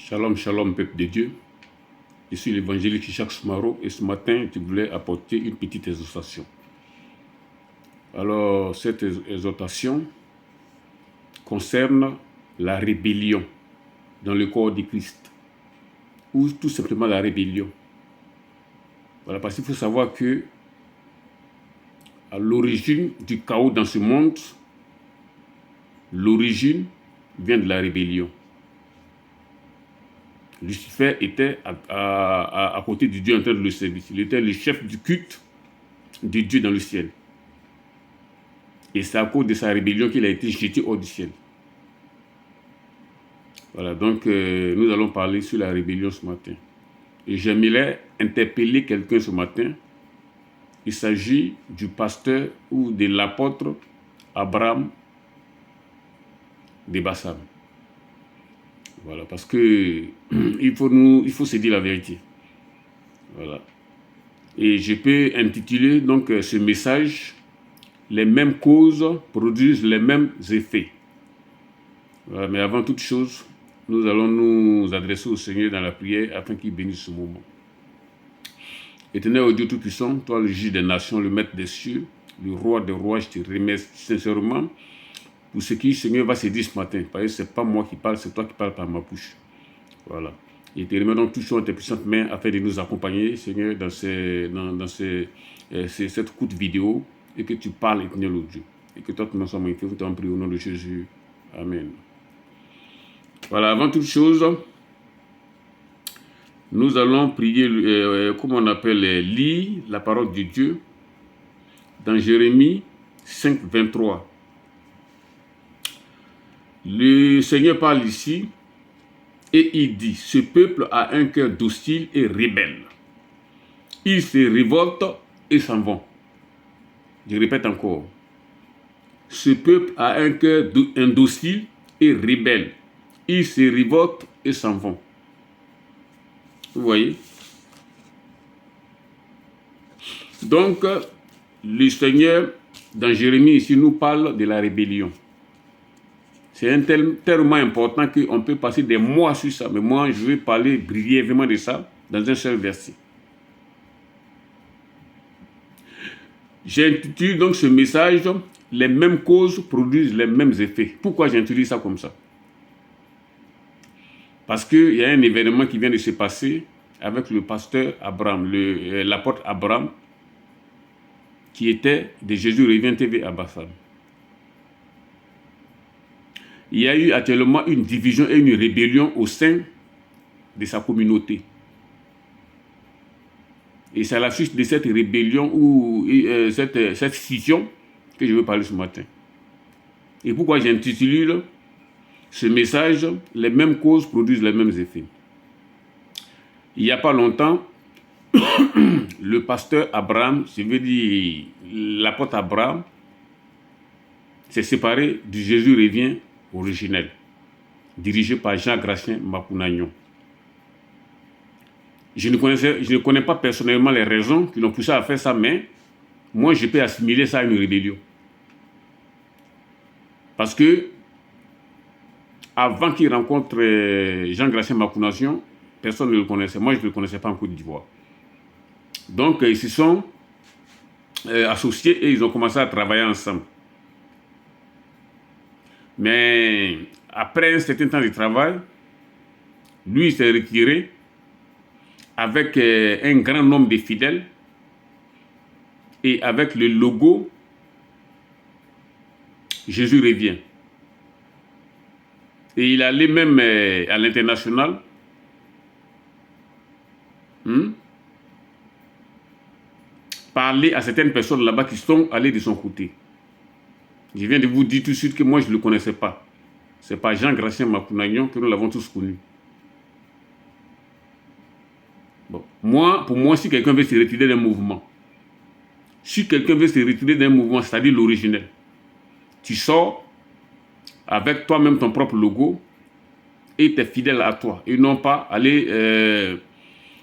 Shalom, shalom, peuple de Dieu. Je suis l'évangéliste Jacques Soumaro et ce matin, je voulais apporter une petite exhortation. Alors, cette exhortation concerne la rébellion dans le corps de Christ, ou tout simplement la rébellion. Voilà, parce qu'il faut savoir que à l'origine du chaos dans ce monde, l'origine vient de la rébellion. Lucifer était à côté de Dieu en train de le servir. Il était le chef du culte de Dieu dans le ciel. Et c'est à cause de sa rébellion qu'il a été jeté hors du ciel. Voilà, donc nous allons parler sur la rébellion ce matin. Et j'aimerais interpeller quelqu'un ce matin. Il s'agit du pasteur ou de l'apôtre Abraham de Bassam. Voilà, parce que il faut se dire la vérité. Voilà. Et je peux intituler donc ce message « Les mêmes causes produisent les mêmes effets ». Voilà, mais avant toute chose, nous allons nous adresser au Seigneur dans la prière afin qu'il bénisse ce moment. Éternel au Dieu Tout-Puissant, toi le juge des nations, le maître des cieux, le roi des rois, je te remercie sincèrement pour ce qui, Seigneur, va se dire ce matin. Parce que ce n'est pas moi qui parle, c'est toi qui parles par ma bouche. Voilà. Et te remercie donc toujours tes puissantes mains afin de nous accompagner, Seigneur, dans cette courte vidéo et que tu parles, éternel au Dieu. Et que toi, tu nous sois magnifié, nous t'en prie au nom de Jésus. Amen. Voilà, avant toute chose, nous allons prier, comment on appelle, lire la parole de Dieu dans Jérémie 5, 23. Le Seigneur parle ici et il dit, ce peuple a un cœur docile et rebelle. Ils se révoltent et s'en vont. Je répète encore. Ce peuple a un cœur indocile et rebelle. Ils se révoltent et s'en vont. Vous voyez? Donc, le Seigneur, dans Jérémie, ici, nous parle de la rébellion. C'est un terme tellement important qu'on peut passer des mois sur ça. Mais moi, je vais parler brièvement de ça dans un seul verset. J'intitule donc ce message « Les mêmes causes produisent les mêmes effets ». Pourquoi j'intitule ça comme ça? Parce qu'il y a un événement qui vient de se passer avec le pasteur Abraham, l'apôtre Abraham, qui était de Jésus Revient TV à Bassam. Il y a eu actuellement une division et une rébellion au sein de sa communauté. Et c'est à la suite de cette rébellion ou cette scission que je veux parler ce matin. Et pourquoi j'intitule ce message « Les mêmes causes produisent les mêmes effets ». Il n'y a pas longtemps, le pasteur Abraham, je veux dire l'apôtre Abraham, s'est séparé du Jésus Revient originel, dirigé par Jean-Gracien Mapunagnon. Je ne connais pas personnellement les raisons qui l'ont poussé à faire ça, mais moi, je peux assimiler ça à une rébellion. Parce que, avant qu'il rencontre Jean-Gracien Mapunagnon, personne ne le connaissait. Moi, je ne le connaissais pas en Côte d'Ivoire. Donc, ils se sont associés et ils ont commencé à travailler ensemble. Mais après un certain temps de travail, lui, il s'est retiré avec un grand nombre de fidèles et avec le logo Jésus revient. Et il allait même à l'international parler à certaines personnes là-bas qui sont allées de son côté. Je viens de vous dire tout de suite que moi, je ne le connaissais pas. Ce n'est pas Jean-Gracien Mapunagnon que nous l'avons tous connu. Bon. Pour moi, si quelqu'un veut se retirer d'un mouvement, c'est-à-dire l'originel, tu sors avec toi-même ton propre logo et tu es fidèle à toi. Et non pas aller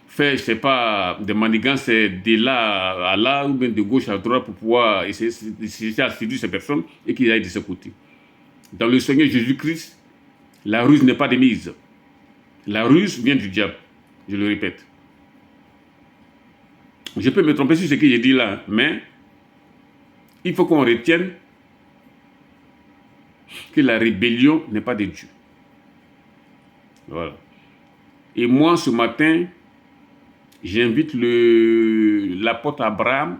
faire, je ne sais pas, des manigances de là à là ou bien de gauche à droite pour pouvoir essayer de séduire ces personnes et qu'ils aillent de ce côté. Dans le Seigneur Jésus-Christ, la ruse n'est pas de mise. La ruse vient du diable, je le répète. Je peux me tromper sur ce que j'ai dit là, mais il faut qu'on retienne que la rébellion n'est pas de Dieu. Voilà. Et moi, ce matin, j'invite l'apôtre Abraham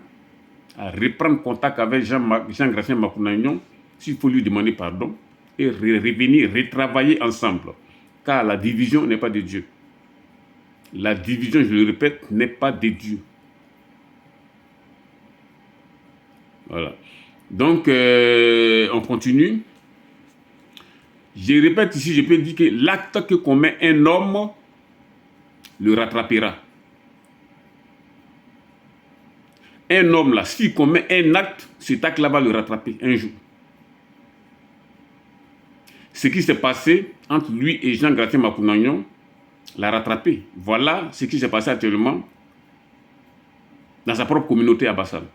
à reprendre contact avec Jean-Gratien Makounagnon, s'il faut lui demander pardon, et revenir, retravailler ensemble. Car la division n'est pas de Dieu. La division, je le répète, n'est pas de Dieu. Voilà. Donc, on continue. Je répète ici, je peux dire que l'acte que commet un homme le rattrapera. Un homme là, s'il commet un acte, cet acte-là va le rattraper un jour. Ce qui s'est passé entre lui et Jean-Gratien Makounagnon l'a rattrapé. Voilà ce qui s'est passé actuellement dans sa propre communauté à Bassam.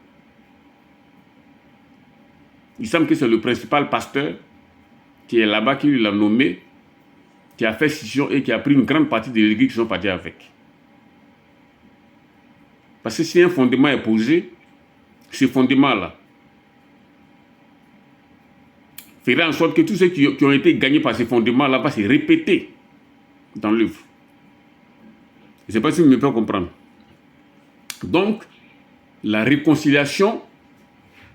Il semble que c'est le principal pasteur qui est là-bas, qui l'a nommé, qui a fait scission et qui a pris une grande partie de l'église qui sont partis avec. Parce que si un fondement est posé, ce fondement-là fera en sorte que tous ceux qui ont été gagnés par ce fondement-là vont se répéter dans l'œuvre. Je ne sais pas si vous me pouvez comprendre. Donc, la réconciliation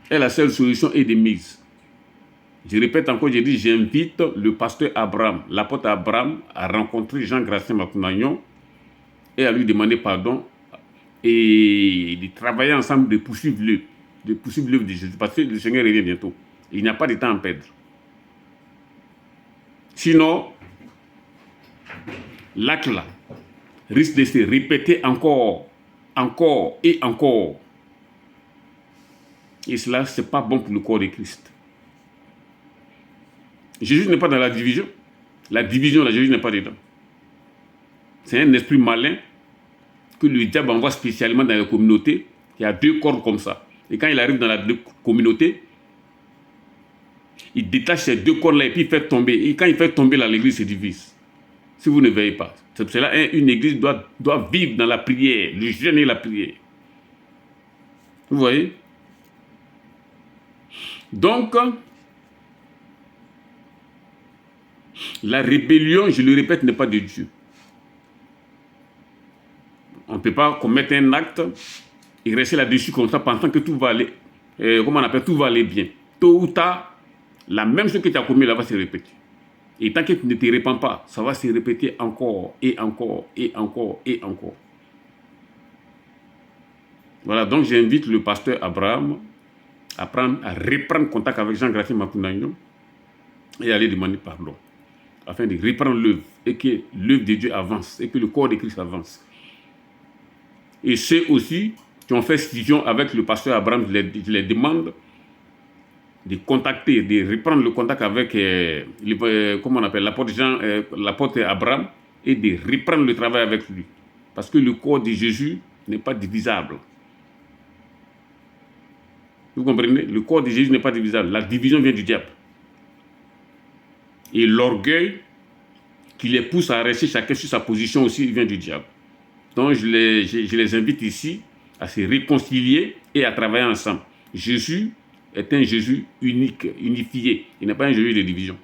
est la seule solution et de mise. Je répète encore, j'ai dit, j'invite le pasteur Abraham, l'apôtre Abraham, à rencontrer Jean-Gratien Makounagnon et à lui demander pardon et de travailler ensemble, de poursuivre l'œuvre de Jésus, parce que le Seigneur revient bientôt. Il n'y a pas de temps à perdre. Sinon, l'acte là risque de se répéter encore et encore. Et cela, ce n'est pas bon pour le corps de Christ. Jésus n'est pas dans la division. La division, là, Jésus n'est pas dedans. C'est un esprit malin que le diable envoie spécialement dans la communauté. Il y a deux corps comme ça. Et quand il arrive dans la communauté, il détache ces deux corps-là et puis il fait tomber. Et quand il fait tomber là, l'église se divise. Si vous ne veillez pas. C'est pour cela une église doit vivre dans la prière, le jeûne et la prière. Vous voyez? Donc, la rébellion, je le répète, n'est pas de Dieu. On ne peut pas commettre un acte et rester là-dessus comme ça, pensant que tout va aller, tout va aller bien. Tôt ou tard, la même chose que tu as commis là va se répéter. Et tant que tu ne te répands pas, ça va se répéter encore et encore et encore et encore. Voilà, donc j'invite le pasteur Abraham à reprendre contact avec Jean-Gratien Makounagnon et aller demander pardon, afin de reprendre l'œuvre et que l'œuvre de Dieu avance et que le corps de Christ avance. Et ceux aussi qui ont fait scission avec le pasteur Abraham, je les demande de contacter, de reprendre le contact avec l'apôtre Abraham et de reprendre le travail avec lui. Parce que le corps de Jésus n'est pas divisable. Vous comprenez? Le corps de Jésus n'est pas divisable. La division vient du diable. Et l'orgueil qui les pousse à rester chacun sur sa position aussi vient du diable. Donc je les invite ici à se réconcilier et à travailler ensemble. Jésus est un Jésus unique, unifié. Il n'est pas un Jésus de division.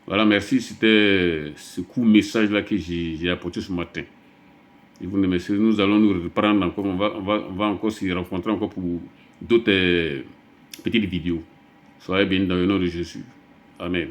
Voilà, merci. C'était ce court message-là que j'ai apporté ce matin. Et vous remerciez. Nous allons nous reprendre encore. On va encore se rencontrer encore pour d'autres petites vidéos. Soyez bénis dans le nom de Jésus. Amen.